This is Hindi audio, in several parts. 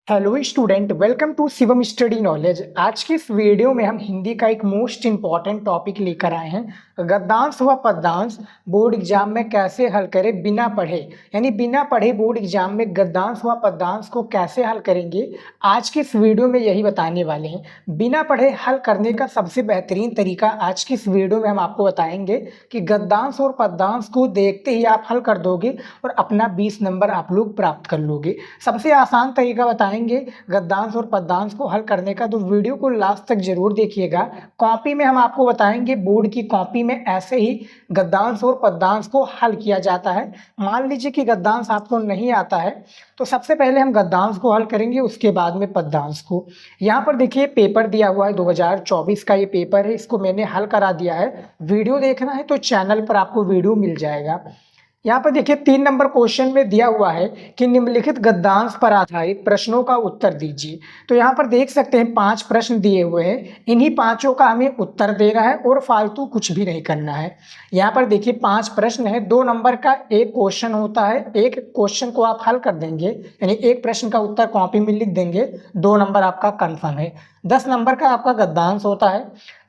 Hello student, welcome to Shivam study knowledge. आज की इस वीडियो में हम हिंदी का एक मोस्ट इंपॉर्टेंट टॉपिक लेकर आए हैं। गद्यांश व पद्यांश बोर्ड एग्जाम में कैसे हल करें बिना पढ़े, यानी बिना पढ़े बोर्ड एग्जाम में गद्यांश व पद्यांश को कैसे हल करेंगे। आज की इस वीडियो में यही बताने वाले हैं। बिना पढ़े हल करने का सबसे बेहतरीन तरीका आज की इस वीडियो में हम आपको बताएंगे कि गद्यांश और पद्यांश को देखते ही आप हल कर दोगे और अपना 20 नंबर आप लोग प्राप्त कर लोगे। सबसे आसान तरीका बताएंगे गद्यांश और पद्यांश को हल करने का, तो वीडियो को लास्ट तक जरूर देखिएगा। कॉपी में हम आपको बताएंगे, बोर्ड की कॉपी में ऐसे ही गद्यांश और पद्यांश को हल किया जाता है। मान लीजिए कि गद्यांश आपको नहीं आता है, तो सबसे पहले हम गद्यांश को हल करेंगे, उसके बाद में पद्यांश को। यहाँ पर देखिए पेपर दिया हुआ है, 2024 का ये पेपर है, इसको मैंने हल करा दिया है। वीडियो देखना है तो चैनल पर आपको वीडियो मिल जाएगा। यहाँ पर देखिए 3 नंबर क्वेश्चन में दिया हुआ है कि निम्नलिखित गद्यांश पर आधारित प्रश्नों का उत्तर दीजिए। तो यहाँ पर देख सकते हैं 5 प्रश्न दिए हुए हैं, इन्हीं पांचों का हमें उत्तर देना है और फालतू कुछ भी नहीं करना है। यहाँ पर देखिए 5 प्रश्न है, 2 नंबर का एक क्वेश्चन होता है। एक क्वेश्चन को आप हल कर देंगे, यानी एक प्रश्न का उत्तर कॉपी में लिख देंगे, 2 नंबर आपका कन्फर्म है। 10 नंबर का आपका गद्यांश होता है।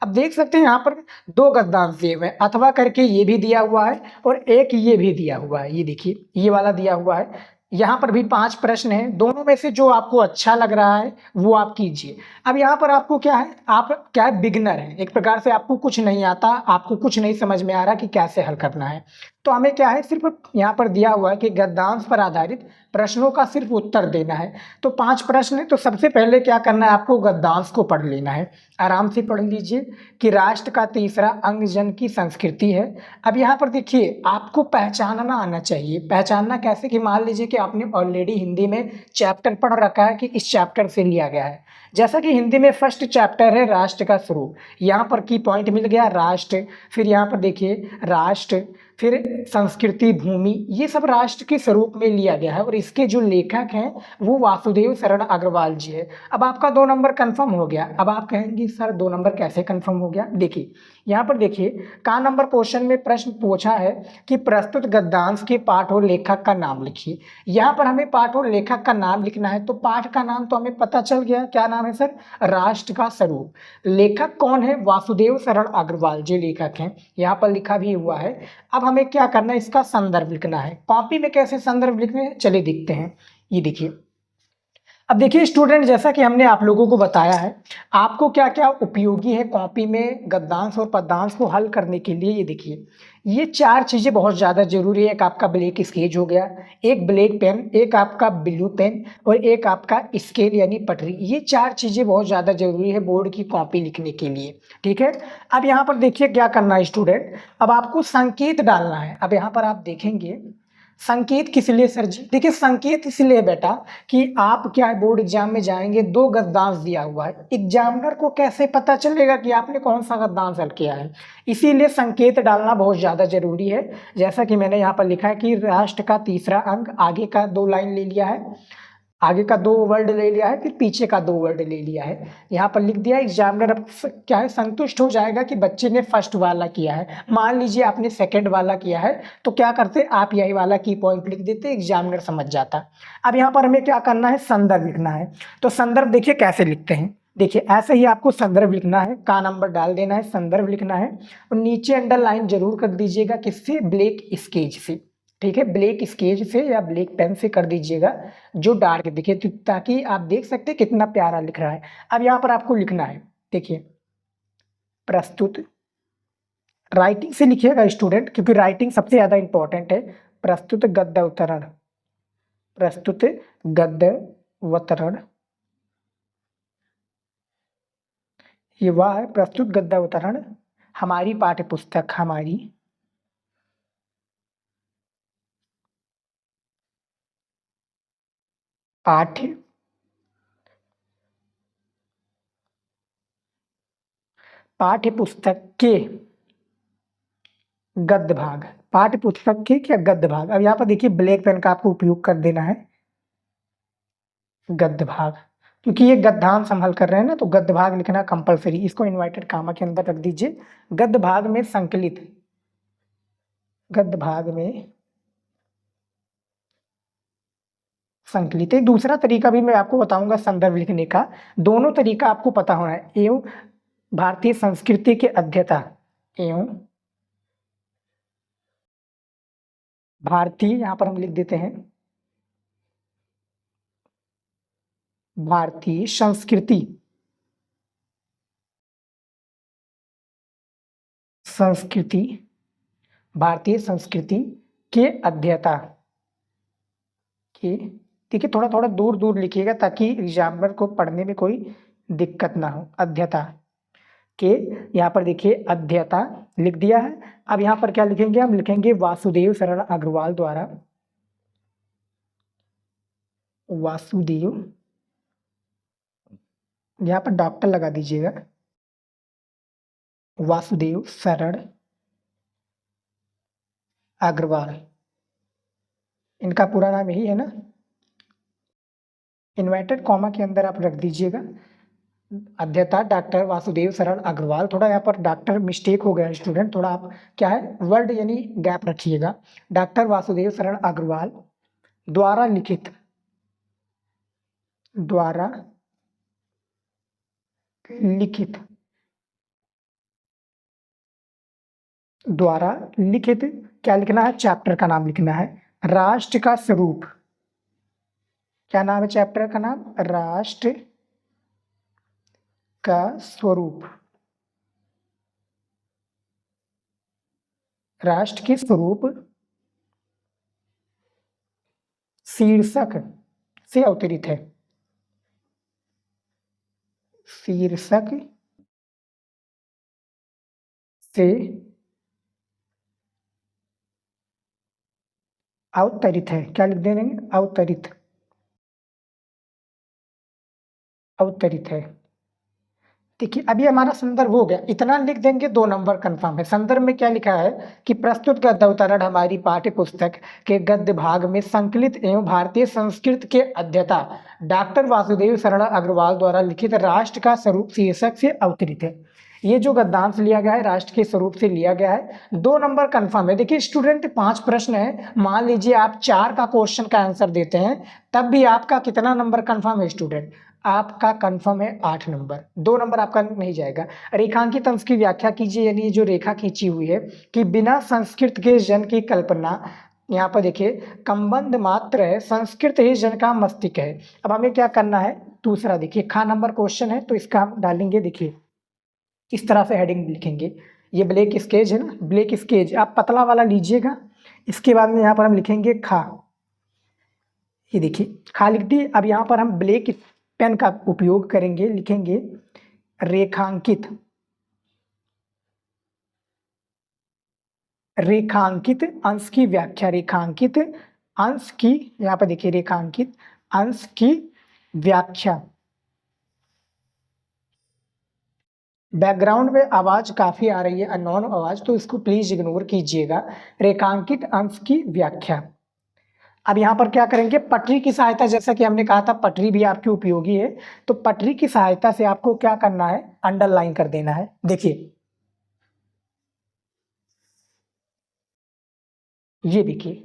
अब देख सकते हैं यहाँ पर 2 गद्यांश दिए हुए हैं, अथवा करके ये भी दिया हुआ है और एक ये भी दिया हुआ है। ये देखिए ये वाला दिया हुआ है। यहाँ पर भी 5 प्रश्न हैं, दोनों में से जो आपको अच्छा लग रहा है वो आप कीजिए। अब यहाँ पर आपको क्या है, आप क्या है, बिगनर है, एक प्रकार से आपको कुछ नहीं आता, आपको कुछ नहीं समझ में आ रहा कि कैसे हल करना है। तो हमें क्या है, सिर्फ यहाँ पर दिया हुआ है कि गद्यांश पर आधारित प्रश्नों का सिर्फ उत्तर देना है। तो 5 प्रश्न है, तो सबसे पहले क्या करना है, आपको गद्यांश को पढ़ लेना है। आराम से पढ़ लीजिए कि राष्ट्र का तीसरा अंग जन की संस्कृति है। अब यहाँ पर देखिए आपको पहचानना आना चाहिए। पहचानना कैसे, कि मान लीजिए कि आपने ऑलरेडी हिंदी में चैप्टर पढ़ रखा है कि इस चैप्टर से लिया गया है। जैसा कि हिंदी में फर्स्ट चैप्टर है राष्ट्र का स्वरूप, यहाँ पर की पॉइंट मिल गया राष्ट्र, फिर यहाँ पर देखिए राष्ट्र, फिर संस्कृति, भूमि, ये सब राष्ट्र के स्वरूप में लिया गया है और इसके जो लेखक हैं वो वासुदेव शरण अग्रवाल जी है। अब आपका 2 नंबर कंफर्म हो गया। अब आप कहेंगे सर 2 नंबर कैसे कंफर्म हो गया। देखिए यहाँ पर देखिए का नंबर क्वेश्चन में प्रश्न पूछा है कि प्रस्तुत गद्यांश के पाठ और लेखक का नाम लिखिए। यहाँ पर हमें पाठ और लेखक का नाम लिखना है, तो पाठ का नाम तो हमें पता चल गया, क्या नाम है सर, राष्ट्र का स्वरूप। लेखक कौन है, वासुदेव शरण अग्रवाल जी लेखक हैं, यहाँ पर लिखा भी हुआ है। अब हमें क्या करना है, इसका संदर्भ लिखना है। कॉपी में कैसे संदर्भ लिखने हैं, चलिए दिखते हैं। ये देखिए, अब देखिए स्टूडेंट, जैसा कि हमने आप लोगों को बताया है, आपको क्या क्या उपयोगी है कॉपी में गद्यांश और पद्यांश को हल करने के लिए। ये देखिए ये 4 चीज़ें बहुत ज़्यादा जरूरी है। एक आपका ब्लैक स्केच हो गया, एक ब्लैक पेन, एक आपका ब्लू पेन और एक आपका स्केल यानी पटरी। ये 4 चीज़ें बहुत ज़्यादा जरूरी है बोर्ड की कॉपी लिखने के लिए। ठीक है, अब यहाँ पर देखिए क्या करना है स्टूडेंट, अब आपको संकेत डालना है। अब यहाँ पर आप देखेंगे संकेत किस लिए सर जी, देखिए संकेत इसलिए बेटा कि आप क्या है, बोर्ड एग्जाम में जाएंगे, 2 गद्यांश दिया हुआ है, एग्जामिनर को कैसे पता चलेगा कि आपने कौन सा गद्यांश हल किया है। इसीलिए संकेत डालना बहुत ज़्यादा जरूरी है। जैसा कि मैंने यहाँ पर लिखा है कि राष्ट्र का तीसरा अंग, आगे का 2 लाइन ले लिया है, आगे का 2 वर्ड ले लिया है, फिर पीछे का 2 वर्ड ले लिया है, यहाँ पर लिख दिया। एग्जामिनर अब क्या है, संतुष्ट हो जाएगा कि बच्चे ने फर्स्ट वाला किया है। मान लीजिए आपने सेकंड वाला किया है, तो क्या करते, आप यही वाला की पॉइंट लिख देते, एग्जामिनर समझ जाता। अब यहाँ पर हमें क्या करना है, संदर्भ लिखना है। तो संदर्भ देखिए कैसे लिखते हैं, देखिए ऐसे ही आपको संदर्भ लिखना है, का नंबर डाल देना है, संदर्भ लिखना है और नीचे अंडरलाइन जरूर कर दीजिएगा, किससे, ब्लैक स्केच से। ठीक है, ब्लैक स्केच से या ब्लैक पेन से कर दीजिएगा, जो डार्क दिखे, ताकि आप देख सकते हैं कितना प्यारा लिख रहा है। अब यहाँ पर आपको लिखना है, देखिए प्रस्तुत, राइटिंग से लिखिएगा स्टूडेंट, क्योंकि राइटिंग सबसे ज्यादा इंपॉर्टेंट है। प्रस्तुत गद्य अवतरण, प्रस्तुत गद्य अवतरण, ये वह है प्रस्तुत गद्य अवतरण हमारी पाठ्य पुस्तक, हमारी पाठ्य पाठ्य पुस्तक के गद्य भाग, पाठ्य पुस्तक के क्या गद्य भाग। अब यहाँ पर देखिए ब्लैक पेन का आपको उपयोग कर देना है, गद्य भाग, क्योंकि ये गद्यांश हम हल कर रहे हैं ना, तो गद्य भाग लिखना कंपलसरी। इसको इन्वर्टेड कामा के अंदर रख दीजिए। गद्य भाग में संकलित, गद्य भाग में संकलित। एक दूसरा तरीका भी मैं आपको बताऊंगा संदर्भ लिखने का, दोनों तरीका आपको पता होना है। एवं भारतीय संस्कृति के अध्येता, एवं भारतीय, यहां पर हम लिख देते हैं भारतीय संस्कृति, संस्कृति, भारतीय संस्कृति के अध्येता के, देखिए थोड़ा थोड़ा दूर दूर लिखिएगा ताकि एग्जामिनर को पढ़ने में कोई दिक्कत ना हो। अध्येता के, यहाँ पर देखिए अध्येता लिख दिया है। अब यहाँ पर क्या लिखेंगे, हम लिखेंगे वासुदेव शरण अग्रवाल द्वारा, वासुदेव, यहाँ पर डॉक्टर लगा दीजिएगा, वासुदेव शरण अग्रवाल, इनका पूरा नाम यही है ना, इन्वर्टेड कॉमा के अंदर आप रख दीजिएगा। अध्येता डॉक्टर वासुदेव शरण अग्रवाल, थोड़ा यहाँ पर डॉक्टर मिस्टेक हो गया स्टूडेंट, थोड़ा आप क्या है वर्ड यानी गैप रखिएगा। डॉक्टर वासुदेव शरण अग्रवाल द्वारा लिखित, द्वारा लिखित, द्वारा लिखित, क्या लिखना है, चैप्टर का नाम लिखना है, राष्ट्र का स्वरूप। क्या नाम है चैप्टर का नाम, राष्ट्र का स्वरूप, राष्ट्र के स्वरूप शीर्षक से अवतरित है, शीर्षक से अवतरित है। क्या लिख देंगे, अवतरित, अवतरित है। देखिए अभी हमारा संदर्भ हो गया, इतना लिख देंगे 2 नंबर कंफर्म है। संदर्भ में क्या लिखा है कि प्रस्तुत गद्य अवतरण हमारी पाठ्य पुस्तक के गद्य भाग में संकलित एवं भारतीय संस्कृत के अध्येता डॉक्टर वासुदेव शरण अग्रवाल द्वारा लिखित राष्ट्र का स्वरूप शीर्षक से अवतरित है। ये जो गद्यांश लिया गया है राष्ट्र के स्वरूप से लिया गया है, 2 नंबर कंफर्म है। देखिए स्टूडेंट 5 प्रश्न है, मान लीजिए आप 4 का क्वेश्चन का आंसर देते हैं, तब भी आपका कितना नंबर कंफर्म है स्टूडेंट, आपका कंफर्म है 8 नंबर, 2 नंबर आपका नहीं जाएगा। रेखांकित अंश की व्याख्या कीजिए, यानी जो रेखा खींची हुई है कि बिना संस्कृत के जन की कल्पना, यहाँ पर देखिए कंबंध मात्र है, संस्कृत ही जन का मस्तिष्क है। अब हमें क्या करना है, दूसरा देखिए खा नंबर क्वेश्चन है तो इसका हम डालेंगे, देखिए इस तरह से हेडिंग लिखेंगे, ये ब्लैक स्केच है ना, ब्लैक स्केच आप पतला वाला लीजिएगा। इसके बाद में यहाँ पर हम लिखेंगे खा, ये देखिए खा लिख दी। अब यहाँ पर हम ब्लैक पेन का उपयोग करेंगे, लिखेंगे रेखांकित, रेखांकित अंश की व्याख्या, रेखांकित अंश की, यहाँ पर देखिए रेखांकित अंश की व्याख्या। बैकग्राउंड में आवाज काफी आ रही है, अननोन आवाज, तो इसको प्लीज इग्नोर कीजिएगा। रेखांकित अंश की व्याख्या। अब यहाँ पर क्या करेंगे, पटरी की सहायता, जैसा कि हमने कहा था पटरी भी आपकी उपयोगी है, तो पटरी की सहायता से आपको क्या करना है, अंडरलाइन कर देना है। देखिए ये देखिए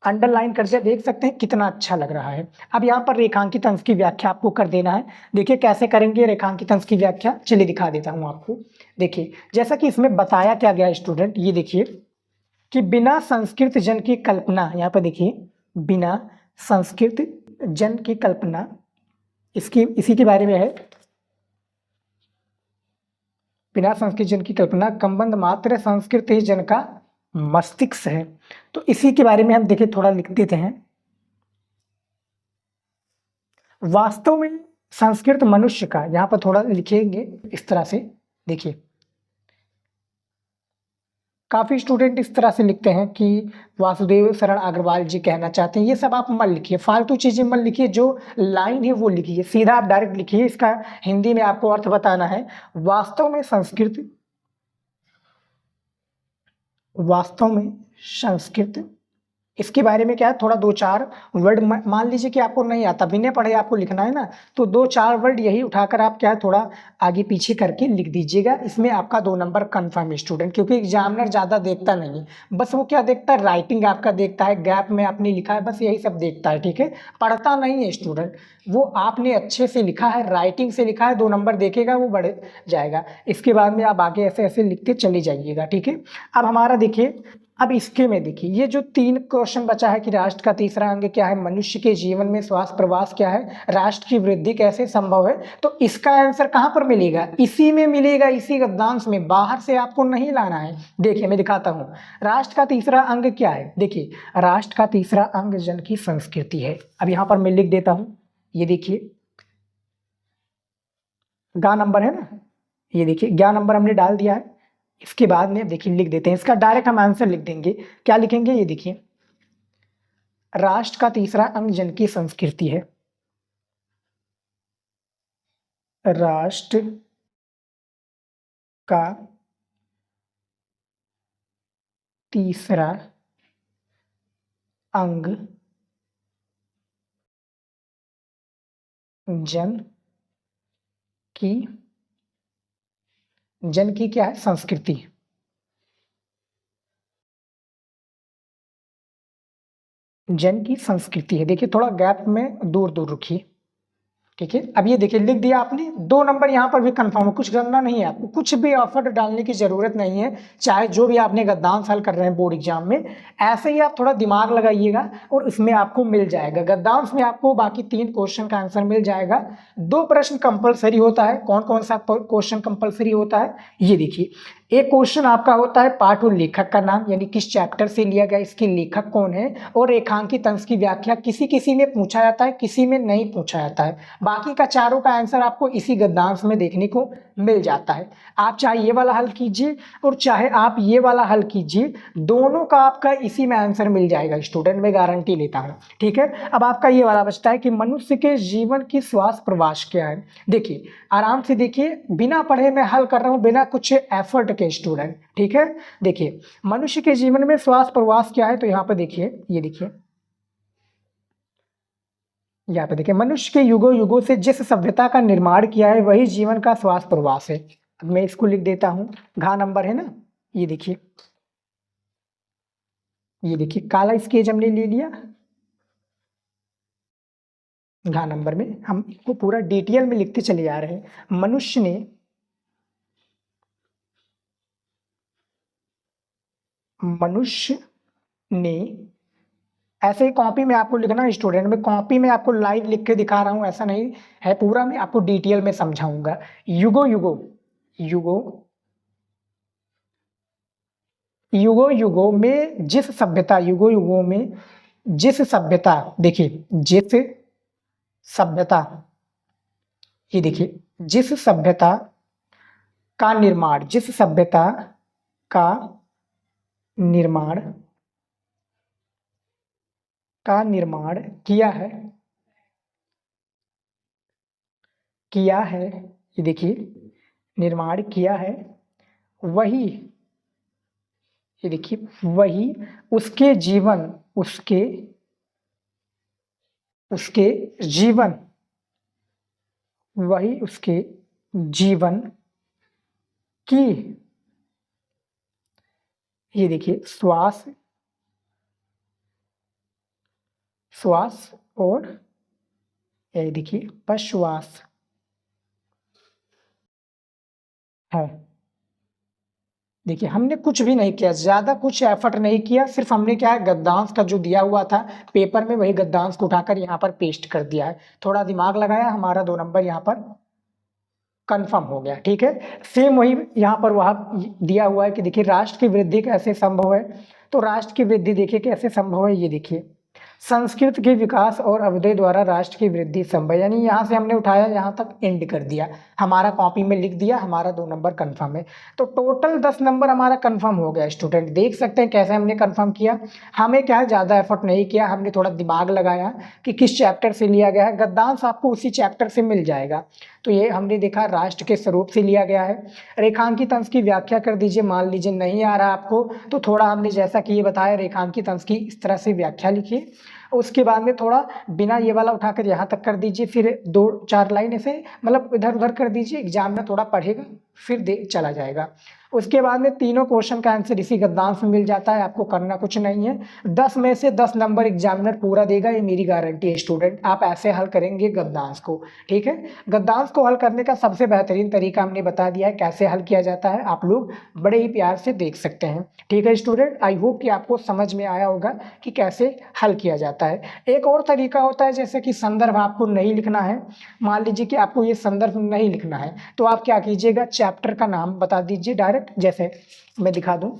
अंडरलाइन करके देख सकते हैं कितना अच्छा लग रहा है। अब यहाँ पर रेखांकित अंश की व्याख्या आपको कर देना है। देखिए कैसे करेंगे रेखांकित अंश की व्याख्या, चलिए दिखा देता हूँ आपको। देखिए जैसा कि इसमें बताया क्या गया स्टूडेंट, ये देखिए कि बिना संस्कृत जन की कल्पना, यहाँ पर देखिए बिना संस्कृत जन की कल्पना, इसकी इसी के बारे में है, बिना संस्कृत जन की कल्पना कंबंध मात्र संस्कृत ही जन का मस्तिष्क है। तो इसी के बारे में हम देखिए थोड़ा लिख देते हैं। वास्तव में संस्कृत मनुष्य का, यहाँ पर थोड़ा लिखेंगे इस तरह से, देखिए काफी स्टूडेंट इस तरह से लिखते हैं कि वासुदेव शरण अग्रवाल जी कहना चाहते हैं, ये सब आप मत लिखिए, फालतू चीजें मत लिखिए, जो लाइन है वो लिखिए, सीधा आप डायरेक्ट लिखिए। इसका हिंदी में आपको अर्थ बताना है, वास्तव में संस्कृत, वास्तव में संस्कृत इसके बारे में क्या है, थोड़ा 2-4 वर्ड मान लीजिए कि आपको नहीं आता, बिना पढ़े आपको लिखना है ना, तो 2-4 वर्ड यही उठाकर आप क्या है थोड़ा आगे पीछे करके लिख दीजिएगा। इसमें आपका 2 नंबर कन्फर्म है स्टूडेंट, क्योंकि एग्जामिनर ज़्यादा देखता नहीं है, बस वो क्या देखता है, राइटिंग आपका देखता है, गैप में आपने लिखा है, बस यही सब देखता है, ठीक है, पढ़ता नहीं है स्टूडेंट। वो आपने अच्छे से लिखा है, राइटिंग से लिखा है, 2 नंबर देखेगा, वो बढ़ जाएगा। इसके बाद में आप आगे ऐसे ऐसे लिखते चले जाइएगा, ठीक है। अब हमारा देखिए, अब इसके में देखिए ये जो 3 क्वेश्चन बचा है कि राष्ट्र का तीसरा अंग क्या है, मनुष्य के जीवन में श्वास प्रवास क्या है, राष्ट्र की वृद्धि कैसे संभव है, तो इसका आंसर कहाँ पर मिलेगा, इसी में मिलेगा, इसी गद्यांश में, बाहर से आपको नहीं लाना है। देखिए मैं दिखाता हूँ, राष्ट्र का तीसरा अंग क्या है, देखिए राष्ट्र का तीसरा अंग जन की संस्कृति है। अब यहाँ पर मैं लिख देता हूँ, ये देखिए गा नंबर है ना, ये देखिए गा नंबर हमने डाल दिया है। इसके बाद में देखिए लिख देते हैं, इसका डायरेक्ट हम आंसर लिख देंगे। क्या लिखेंगे, ये देखिए राष्ट्र का तीसरा अंग जन की संस्कृति है। राष्ट्र का तीसरा अंग जन की क्या है, संस्कृति। जन की संस्कृति है। देखिए थोड़ा गैप में दूर दूर रुकिए, ठीक है। अब ये देखिए लिख दिया आपने, 2 नंबर यहाँ पर भी कंफर्म है, कुछ करना नहीं है आपको, कुछ भी एफर्ट डालने की जरूरत नहीं है। चाहे जो भी आपने गद्यांश हल कर रहे हैं बोर्ड एग्जाम में, ऐसे ही आप थोड़ा दिमाग लगाइएगा और इसमें आपको मिल जाएगा। गद्यांश में आपको बाकी 3 क्वेश्चन का आंसर मिल जाएगा। 2 प्रश्न कंपलसरी होता है। कौन कौन सा क्वेश्चन कंपलसरी होता है, ये देखिए एक क्वेश्चन आपका होता है पाठ और लेखक का नाम, यानी किस चैप्टर से लिया गया, इसके लेखक कौन है, और रेखांकित अंश की व्याख्या। किसी किसी में पूछा जाता है, किसी में नहीं पूछा जाता है। बाकी का चारों का आंसर आपको इसी गद्यांश में देखने को मिल जाता है। आप चाहे ये वाला हल कीजिए और चाहे आप ये वाला हल कीजिए, दोनों का आपका इसी में आंसर मिल जाएगा स्टूडेंट, मैं गारंटी लेता हूँ, ठीक है। अब आपका ये वाला बचता है कि मनुष्य के जीवन की श्वास प्रवास क्या है। देखिए आराम से देखिए, बिना पढ़े मैं हल कर रहा हूँ, बिना कुछ एफर्ट के स्टूडेंट, ठीक है। देखिए मनुष्य के जीवन में श्वास प्रवास क्या है, तो यहाँ पे देखिए, ये देखिए यहाँ पे देखिए, मनुष्य के युगों युगों से जिस सभ्यता का निर्माण किया है वही जीवन का श्वास प्रवास है। अब मैं इसको लिख देता हूँ, घा नंबर है ना, ये देखिए, ये देखिए काला स्केच हमने ले लिया। घा नंबर में हम इसको पूरा डिटेल में लिखते चले जा रहे हैं। मनुष्य ने ऐसे ही कॉपी में आपको लिखना है स्टूडेंट, में कॉपी में आपको लाइव लिख के दिखा रहा हूं, ऐसा नहीं है, पूरा मैं आपको डिटेल में समझाऊंगा। युगो युगो युगो युगो युगो में जिस सभ्यता, युगो युगो में जिस सभ्यता, देखिए जिस सभ्यता, ये देखिए जिस सभ्यता का निर्माण, जिस सभ्यता का निर्माण किया है, ये देखिए निर्माण किया है, वही, ये देखिए वही उसके जीवन, उसके जीवन, वही उसके जीवन की, ये देखिए श्वास और ये देखिए प्रश्वास है। देखिए हमने कुछ भी नहीं किया, ज्यादा कुछ एफर्ट नहीं किया, सिर्फ हमने क्या है, गद्यांश का जो दिया हुआ था पेपर में, वही गद्यांश को उठाकर यहाँ पर पेस्ट कर दिया है। थोड़ा दिमाग लगाया, हमारा 2 नंबर यहाँ पर कंफर्म हो गया, ठीक है। सेम वही यहाँ पर वह दिया हुआ है कि देखिए राष्ट्र की वृद्धि कैसे संभव है, तो राष्ट्र की वृद्धि देखिए कैसे संभव है, ये देखिए संस्कृत के विकास और अभ्युदय द्वारा राष्ट्र की वृद्धि संभव, यानी यहाँ से हमने उठाया यहाँ तक एंड कर दिया, हमारा कॉपी में लिख दिया, हमारा 2 नंबर कंफर्म है। तो टोटल 10 नंबर हमारा कंफर्म हो गया। स्टूडेंट देख सकते हैं कैसे हमने कंफर्म किया। हमें क्या है, ज़्यादा एफर्ट नहीं किया, हमने थोड़ा दिमाग लगाया कि किस चैप्टर से लिया गया है। गद्यांश आपको उसी चैप्टर से मिल जाएगा। तो ये हमने देखा राष्ट्र के स्वरूप से लिया गया है। रेखांकित अंश की व्याख्या कर दीजिए। मान लीजिए नहीं आ रहा आपको तो थोड़ा हमने जैसा कि ये बताया रेखांकित अंश की इस तरह से व्याख्या लिखिए। उसके बाद में थोड़ा बिना ये वाला उठाकर यहाँ तक कर दीजिए, फिर 2-4 लाइन ऐसे मतलब इधर उधर कर दीजिए। एग्जाम में थोड़ा पढ़ेगा फिर दे चला जाएगा। उसके बाद में तीनों क्वेश्चन का आंसर इसी गद्यांश में मिल जाता है। आपको करना कुछ नहीं है। 10 में से 10 नंबर एग्जामिनर पूरा देगा, ये मेरी गारंटी है स्टूडेंट। आप ऐसे हल करेंगे गद्यांश को, ठीक है। गद्यांश को हल करने का सबसे बेहतरीन तरीका हमने बता दिया है, कैसे हल किया जाता है। आप लोग बड़े ही प्यार से देख सकते हैं, ठीक है स्टूडेंट। आई होप कि आपको समझ में आया होगा कि कैसे हल किया जाता है। एक और तरीका होता है, जैसे कि संदर्भ आपको नहीं लिखना है। मान लीजिए कि आपको ये संदर्भ नहीं लिखना है तो आप क्या कीजिएगा, चैप्टर का नाम बता दीजिए डायरेक्ट। जैसे मैं दिखा दूं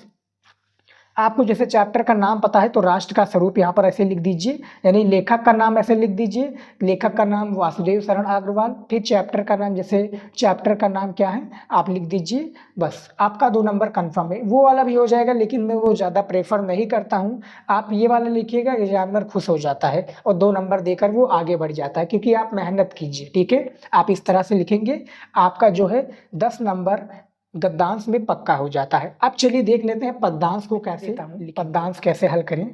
आपको, जैसे चैप्टर का नाम पता है तो राष्ट्र का स्वरूप यहाँ पर ऐसे लिख दीजिए, यानी लेखक का नाम ऐसे लिख दीजिए। लेखक का नाम वासुदेव शरण अग्रवाल। फिर चैप्टर का नाम, जैसे चैप्टर का नाम क्या है आप लिख दीजिए। बस आपका 2 नंबर कंफर्म है। वो वाला भी हो जाएगा लेकिन मैं वो ज़्यादा प्रेफर नहीं करता हूँ। आप ये वाला लिखिएगा, एग्जामिनर खुश हो जाता है और 2 नंबर देकर वो आगे बढ़ जाता है, क्योंकि आप मेहनत कीजिए, ठीक है। आप इस तरह से लिखेंगे, आपका जो है 10 नंबर गद्यांश में पक्का हो जाता है। अब चलिए देख लेते हैं पद्यांश को कैसे, पद्यांश कैसे हल करें।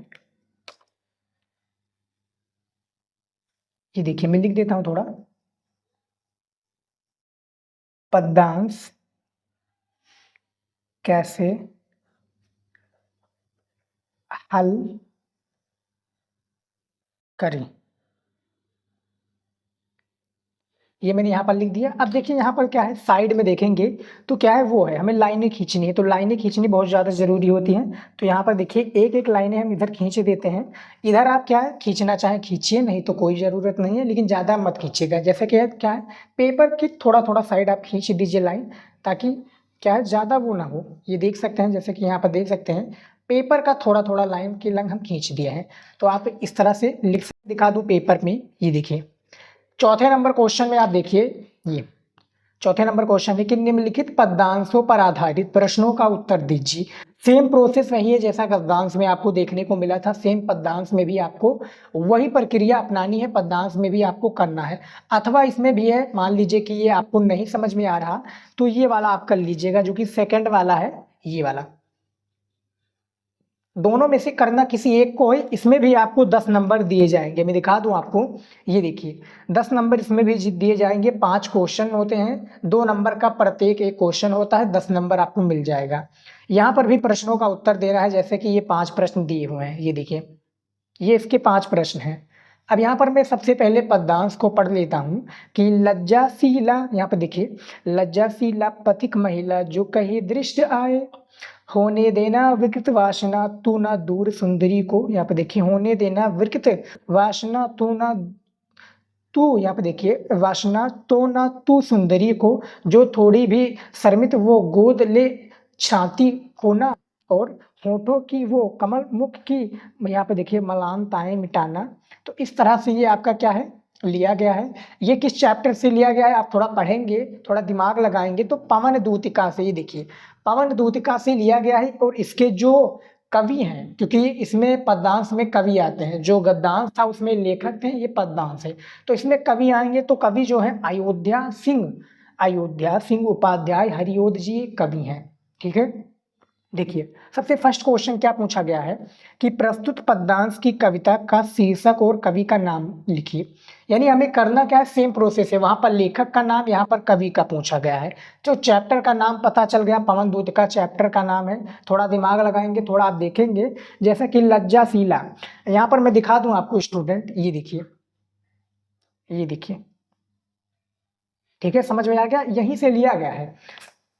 ये देखिए मैं लिख देता हूं थोड़ा, पद्यांश कैसे हल करें, ये मैंने यहाँ पर लिख दिया। अब देखिए यहाँ पर क्या है, साइड में देखेंगे तो क्या है, वो है हमें लाइनें खींचनी है। तो लाइनें खींचनी बहुत ज़्यादा ज़रूरी होती हैं। तो यहाँ पर देखिए एक एक लाइनें हम इधर खींच देते हैं। इधर आप क्या है खींचना चाहें खींचिए, नहीं तो कोई ज़रूरत नहीं है, लेकिन ज़्यादा मत खींचिएगा। जैसे कि क्या है, पेपर की थोड़ा थोड़ा साइड आप खींच दीजिए लाइन, ताकि क्या है ज़्यादा वो ना हो। ये देख सकते हैं, जैसे कि यहाँ पर देख सकते हैं पेपर का थोड़ा थोड़ा लाइन की लंग हम खींच दिए हैं। तो आप इस तरह से लिख दिखा दूँ पेपर में। ये देखिए चौथे नंबर क्वेश्चन में आप देखिए, ये चौथे नंबर क्वेश्चन है कि निम्नलिखित पद्यांशों पर आधारित प्रश्नों का उत्तर दीजिए। सेम प्रोसेस वही है जैसा गद्यांश में आपको देखने को मिला था, सेम पद्यांश में भी आपको वही प्रक्रिया अपनानी है, पद्यांश में भी आपको करना है। अथवा इसमें भी है, मान लीजिए कि ये आपको नहीं समझ में आ रहा तो ये वाला आप कर लीजिएगा, जो कि सेकंड वाला है, ये वाला। दोनों में से करना किसी एक को है। इसमें भी आपको 10 नंबर दिए जाएंगे, मैं दिखा दूं आपको। ये देखिए 10 नंबर इसमें भी दिए जाएंगे। 5 क्वेश्चन होते हैं, 2 नंबर का प्रत्येक एक क्वेश्चन होता है, 10 नंबर आपको मिल जाएगा। यहाँ पर भी प्रश्नों का उत्तर दे रहा है, जैसे कि ये 5 प्रश्न दिए हुए हैं। ये देखिए ये इसके 5 प्रश्न हैं। अब यहाँ पर मैं सबसे पहले पद्यांश को पढ़ लेता हूँ कि लज्जाशीला, यहाँ पर देखिए लज्जाशीला पथिक महिला जो कहीं दृष्ट आए, होने देना विकृत वासना तू ना दूर सुंदरी को। यहाँ पे देखिए होने देना विकृत वासना तू ना, तू यहाँ पे देखिए वासना तो ना तू सुंदरी को, जो थोड़ी भी शर्मित वो गोद ले छाती को ना, और होठों की वो कमल मुख की यहाँ पे देखिए मलानताएं मिटाना। तो इस तरह से ये आपका क्या है लिया गया है। ये किस चैप्टर से लिया गया है आप थोड़ा पढ़ेंगे, थोड़ा दिमाग लगाएंगे तो पवन दूतिका से, ये देखिए पवन दूतिका से लिया गया है। और इसके जो कवि हैं, क्योंकि इसमें पद्यांश में कवि आते हैं, जो गद्यांश था उसमें लेखक थे, ये पद्यांश है तो इसमें कवि आएंगे। तो कवि जो है अयोध्या सिंह उपाध्याय हरिओद जी कवि हैं, ठीक है। देखिए सबसे फर्स्ट क्वेश्चन क्या पूछा गया है कि प्रस्तुत पद्यांश की कविता का शीर्षक और कवि का नाम लिखिए। यानी हमें करना क्या है, सेम प्रोसेस है। वहां पर लेखक का नाम, यहाँ पर कवि का पूछा गया है। जो चैप्टर का नाम पता चल गया, पवन दूत का चैप्टर का नाम है। थोड़ा दिमाग लगाएंगे, थोड़ा आप देखेंगे, जैसे कि लज्जाशीला। यहाँ पर मैं दिखा दूं आपको स्टूडेंट, ये देखिए ये देखिए, ठीक है, समझ में आ गया, यहीं से लिया गया है।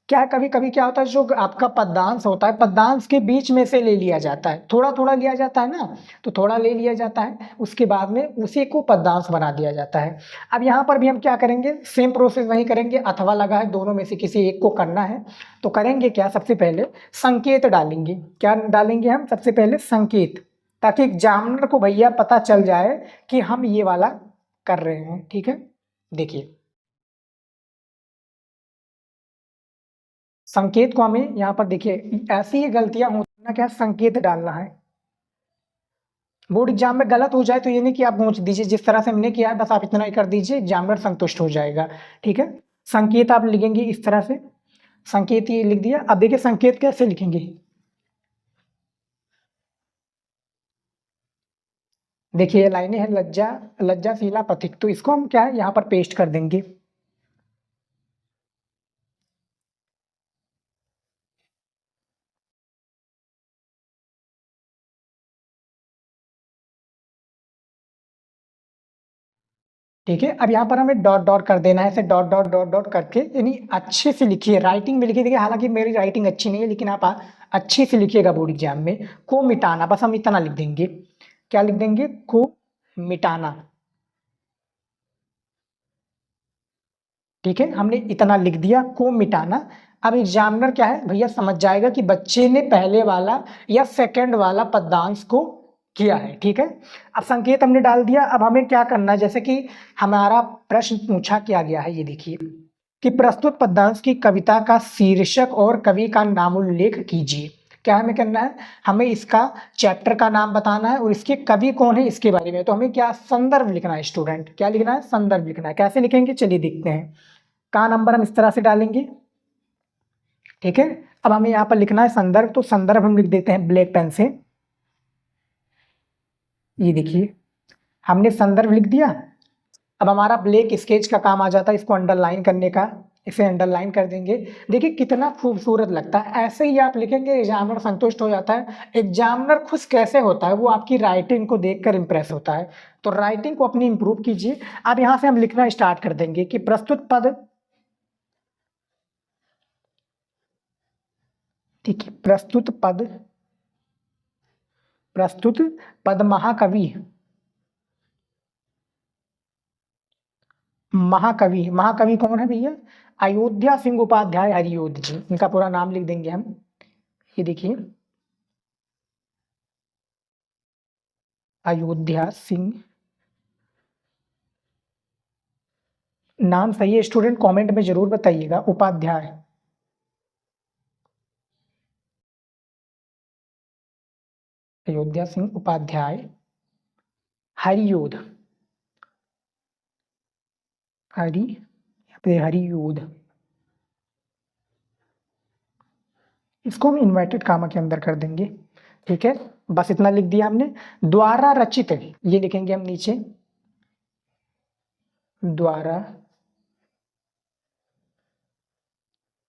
क्या कभी कभी क्या होता है, जो आपका पद्यांश होता है पद्यांश के बीच में से ले लिया जाता है, थोड़ा थोड़ा लिया जाता है ना, तो थोड़ा ले लिया जाता है, उसके बाद में उसी को पद्यांश बना दिया जाता है। अब यहाँ पर भी हम क्या करेंगे, सेम प्रोसेस वही करेंगे। अथवा लगा है, दोनों में से किसी एक को करना है। तो करेंगे क्या, सबसे पहले संकेत डालेंगे। क्या डालेंगे हम, सबसे पहले संकेत। ताकि एग्जामिनर को भैया पता चल जाए कि हम ये वाला कर रहे हैं। ठीक है, देखिए संकेत को हमें यहाँ पर देखिए ऐसी ही गलतियां होती ना, क्या संकेत डालना है। बोर्ड एग्जाम में गलत हो जाए तो ये नहीं कि आप पहुंच दीजिए, जिस तरह से हमने किया है बस आप इतना ही कर दीजिए, एग्जामिनर संतुष्ट हो जाएगा। ठीक है, संकेत आप लिखेंगे इस तरह से, संकेत ये लिख दिया। अब देखिए संकेत कैसे लिखेंगे, देखिए ये लाइनें हैं, लज्जा लज्जाशीला पथिक, तो इसको हम क्या है यहाँ पर पेस्ट कर देंगे। ठीक है, अब यहाँ पर हमें डॉट डॉट कर देना है, ऐसे डॉट डॉट डॉट डॉट करके, यानी अच्छे से लिखिए, राइटिंग में लिखिए। देखिए हालांकि मेरी राइटिंग अच्छी नहीं है, लेकिन आप अच्छे से लिखिएगा बोर्ड एग्जाम में। को मिटाना, बस हम इतना लिख देंगे, क्या लिख देंगे, को मिटाना। ठीक है, हमने इतना लिख दिया, को मिटाना। अब एग्जामिनर क्या है भैया समझ जाएगा कि बच्चे ने पहले वाला या सेकंड वाला पदांश को किया है। ठीक है, अब संकेत हमने डाल दिया। अब हमें क्या करना है, जैसे कि हमारा प्रश्न पूछा क्या गया है, ये देखिए कि प्रस्तुत पदांश की कविता का शीर्षक और कवि का नाम उल्लेख कीजिए। क्या हमें करना है, हमें इसका चैप्टर का नाम बताना है और इसके कवि कौन है इसके बारे में। तो हमें क्या संदर्भ लिखना है स्टूडेंट, क्या लिखना है, संदर्भ लिखना है। कैसे लिखेंगे चलिए देखते हैं। का नंबर हम इस तरह से डालेंगे। ठीक है, अब हमें यहाँ पर लिखना है संदर्भ, तो संदर्भ हम लिख देते हैं ब्लैक पेन से। ये देखिए हमने संदर्भ लिख दिया। अब हमारा ब्लैक स्केच का काम आ जाता है इसको अंडरलाइन करने का, इसे अंडरलाइन कर देंगे। देखिए कितना खूबसूरत लगता है, ऐसे ही आप लिखेंगे एग्जामिनर संतुष्ट हो जाता है। एग्जामिनर खुश कैसे होता है, वो आपकी राइटिंग को देखकर इंप्रेस होता है। तो राइटिंग को अपनी इंप्रूव कीजिए। अब यहाँ से हम लिखना स्टार्ट कर देंगे कि प्रस्तुत पद, ठीक है, प्रस्तुत पद महाकवि, महाकवि, महाकवि कौन है भैया, अयोध्या सिंह उपाध्याय हरियोध जी, इनका पूरा नाम लिख देंगे हम। ये देखिए अयोध्या सिंह, नाम सही है स्टूडेंट, कमेंट में जरूर बताइएगा, उपाध्याय, अयोध्या सिंह उपाध्याय हरियोध, हरि यहाँ पे हरियोध, इसको हम इन्वर्टेड कामा के अंदर कर देंगे। ठीक है, बस इतना लिख दिया हमने। द्वारा रचित, ये लिखेंगे हम नीचे, द्वारा,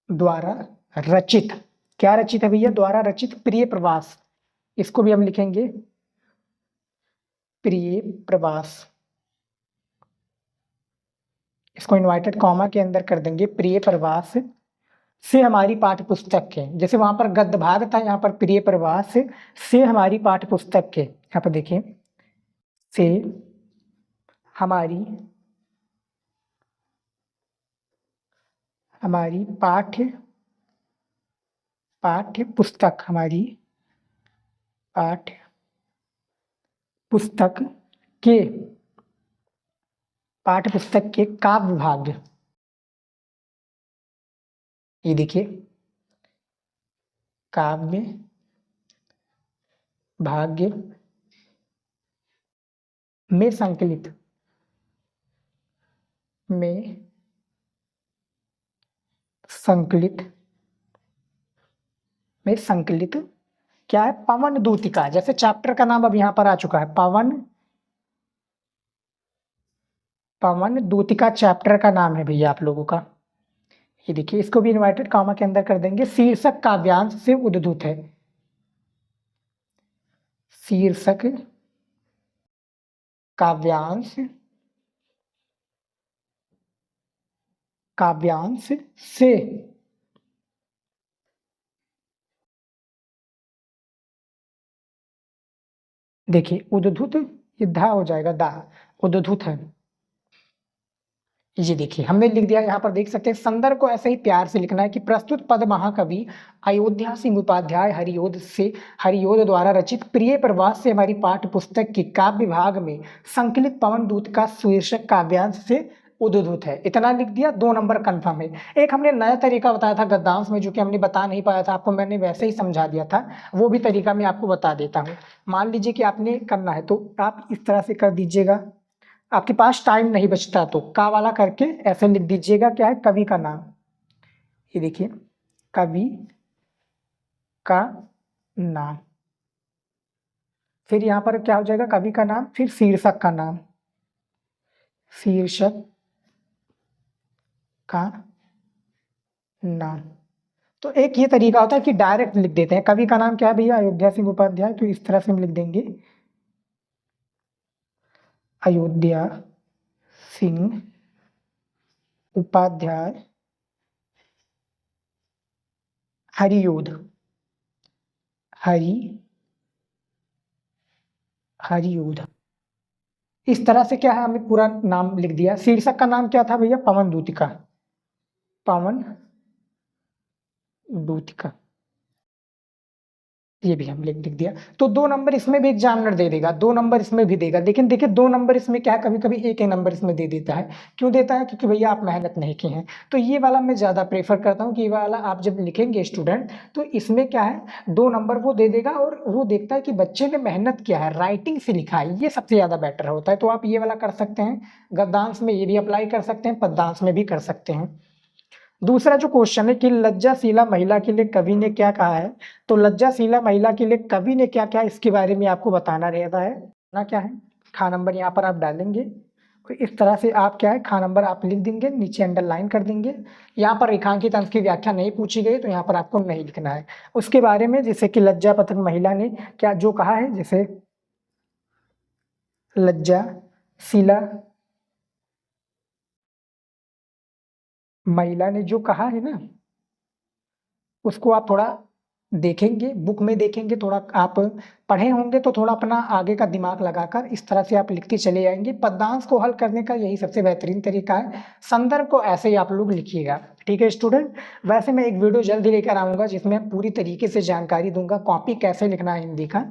द्वारा रचित, क्या रचित है भैया, द्वारा रचित प्रिय प्रवास, इसको भी हम लिखेंगे प्रिय प्रवास, इसको इन्वर्टेड कॉमा के अंदर कर देंगे, प्रिय प्रवास से हमारी पाठ्य पुस्तक के, जैसे वहां पर गद्य भाग था, यहाँ पर प्रिय प्रवास से हमारी पाठ्य पुस्तक के, यहाँ पर देखिए से हमारी, हमारी पाठ्य, पाठ्य पुस्तक, हमारी पाठ्य पुस्तक के, पाठ्य पुस्तक के काव्य भाग, ये देखिए काव्य भाग्य में संकलित, में संकलित, में संकलित क्या है, पवन दूतिका, जैसे चैप्टर का नाम अब यहाँ पर आ चुका है, पवन, पवन दूतिका चैप्टर का नाम है भैया आप लोगों का। ये देखिए इसको भी इन्वर्टेड कॉमा के अंदर कर देंगे। शीर्षक काव्यांश से उद्धृत है, शीर्षक काव्यांश, काव्यांश से, देखिए उद्धृत, ये धा हो जाएगा, दा, उद्धृत है, ये देखिए हमने लिख दिया, यहाँ पर देख सकते हैं। संदर्भ को ऐसे ही प्यार से लिखना है कि प्रस्तुत पद महाकवि अयोध्या सिंह उपाध्याय हरियोध द्वारा रचित प्रिय प्रवास से हमारी पाठ्य पुस्तक की काव्य विभाग में संकलित पवन दूत का शीर्षक काव्यांश से उद्धृत है। इतना लिख दिया, 2 नंबर कन्फर्म है। एक हमने नया तरीका बताया था गद्यांश में, जो कि हमने बता नहीं पाया था आपको, मैंने वैसे ही समझा दिया था, वो भी तरीका मैं आपको बता देता हूँ। मान लीजिए कि आपने करना है तो आप इस तरह से कर दीजिएगा, आपके पास टाइम नहीं बचता तो का वाला करके ऐसे लिख दीजिएगा, क्या है, कवि का नाम। ये देखिए, कवि का नाम, फिर यहाँ पर क्या हो जाएगा, कवि का नाम, फिर शीर्षक का नाम, शीर्षक का नाम। तो एक ये तरीका होता है कि डायरेक्ट लिख देते हैं, कवि का नाम क्या है भैया, अयोध्या सिंह उपाध्याय, तो इस तरह से हम लिख देंगे, अयोध्या सिंह उपाध्याय हरियोध, हरियोध। इस तरह से क्या है, हमने पूरा नाम लिख दिया। शीर्षक का नाम क्या था भैया, पवन दूतिका, पवन दूतिका, ये भी हम लिख दिया। तो 2 नंबर इसमें भी एग्जामिनर दे देगा, 2 नंबर इसमें भी देगा। लेकिन देखिए 2 नंबर इसमें क्या है, कभी कभी एक ही नंबर इसमें दे देता है। क्यों देता है, क्योंकि भैया आप मेहनत नहीं किए हैं। तो ये वाला मैं ज़्यादा प्रेफर करता हूँ कि ये वाला आप जब लिखेंगे स्टूडेंट, तो इसमें क्या है, 2 नंबर वो दे देगा और वो देखता है कि बच्चे ने मेहनत किया है, राइटिंग से लिखा है, ये सबसे ज़्यादा बेटर होता है। तो आप ये वाला कर सकते हैं, गद्यांश में ये भी अप्लाई कर सकते हैं, पद्यांश में भी कर सकते हैं। दूसरा जो क्वेश्चन है कि लज्जाशीला महिला के लिए कवि ने क्या कहा है, तो लज्जाशीला महिला के लिए कवि ने क्या क्या इसके बारे में आपको बताना रहता है ना, क्या है, खा नंबर यहाँ पर आप डालेंगे। तो इस तरह से आप क्या है, खा नंबर आप लिख देंगे, नीचे अंडरलाइन कर देंगे। यहाँ पर रेखांकित अंश की व्याख्या नहीं पूछी गई, तो यहाँ पर आपको नहीं लिखना है उसके बारे में, जैसे कि लज्जा पथक महिला ने क्या जो कहा है, जैसे लज्जाशीला महिला ने जो कहा है ना, उसको आप थोड़ा देखेंगे, बुक में देखेंगे, थोड़ा आप पढ़े होंगे तो थोड़ा अपना आगे का दिमाग लगाकर इस तरह से आप लिखते चले जाएंगे। पद्यांश को हल करने का यही सबसे बेहतरीन तरीका है। संदर्भ को ऐसे ही आप लोग लिखिएगा, ठीक है स्टूडेंट। वैसे मैं एक वीडियो जल्दी लेकर आऊँगा जिसमें पूरी तरीके से जानकारी दूंगा कॉपी कैसे लिखना है हिंदी का।